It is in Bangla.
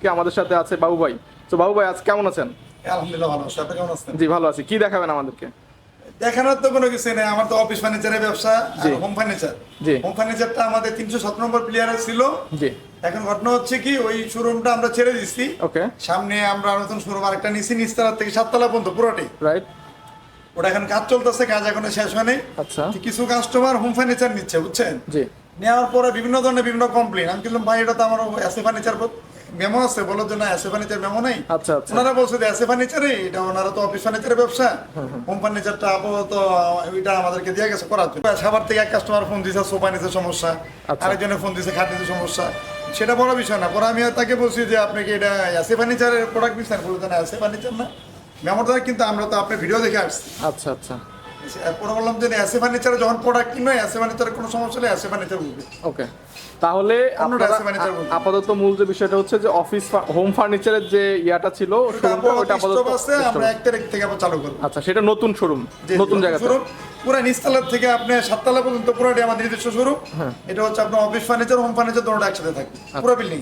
আজকে আমাদের সাথে আছে বাবু ভাই। তো বাবু ভাই আজ কেমন আছেন? আলহামদুলিল্লাহ ভালো আছি। আপনি কেমন আছেন? জি ভালো আছি। কি দেখাবেন আমাদেরকে? দেখানোর তো কোনো কিছু নেই, আমার তো অফিস ফার্নিচারের ব্যবসা জি। আর হোম ফার্নিচার। জি। হোম ফার্নিচারটা আমাদের 307 নম্বর প্লেয়ারে ছিল। জি। এখন ঘটনা হচ্ছে কি, ওই শোরুমটা আমরা ছেড়ে দিচ্ছি। ওকে। সামনে আমরা নতুন শোরুম আরেকটা নিচ্ছি, নিচতলা থেকে 7 তলা পর্যন্ত পুরোটাই। রাইট। ওটা এখন কাজ চলতেছে, কাজ এখনো শেষ হয়নি। আচ্ছা। কিছু কাস্টমার হোম ফার্নিচার নিচ্ছে, বুঝছেন? জি। নেওয়ার পরে বিভিন্ন ধরনের বিভিন্ন কমপ্লেন। আমি বললাম ভাই এটা তো আমার এসএ ফার্নিচার মেমো আছে, বলার জন্য এসএ ফার্নিচার মেমো নেই। আচ্ছা আচ্ছা। ওনারা বলছে যে এসএ ফার্নিচারে এটা, ওনারা তো অফিস ফার্নিচারের ব্যবসা, হোম ফার্নিচারটা আপাতত ওইটা আমাদেরকে দিয়ে গেছে করার জন্য। সাভার থেকে এক কাস্টমার ফোন দিয়েছে, সোফা নিতে সমস্যা, আচ্ছা। আরেকজনে ফোন দিয়েছে খাট নিতে সমস্যা। সেটা বড় বিষয় না। পরে আমি তাকে বলছি যে আপনি কি এটা এসএ ফার্নিচারের প্রোডাক্ট নিচ্ছেন? বলতে না, এসএ ফার্নিচার না, মেমোটা কিন্তু আমরা তো আপনার ভিডিও দেখে আসছি। আচ্ছা আচ্ছা। এরপরে বললাম যে এসএ ফার্নিচারে যখন প্রোডাক্ট কিনবে, এসএ ফার্নিচারের কোনো সমস্যা হলে এসএ ফার্নিচার বলবে। ওকে। তাহলে অন্যটা আপনারা আছে furniture বলতে। আপাতত মূল যে বিষয়টা হচ্ছে যে অফিস হোম ফার্নিচারের যে ইয়াটা ছিল শোরুমটা, ওটা আপাতত আছে, আমরা 1 তারিখ থেকে আবার চালু করব। আচ্ছা, সেটা নতুন শোরুম, নতুন জায়গাতে। পুরো নিচতলা থেকে আপনি 7 তলা পর্যন্ত পুরোটাই আমাদের নিজস্ব শোরুম। এটা হচ্ছে আপনার অফিস ফার্নিচার, হোম ফার্নিচার দুটোটা একসাথে থাকবে পুরো বিল্ডিং।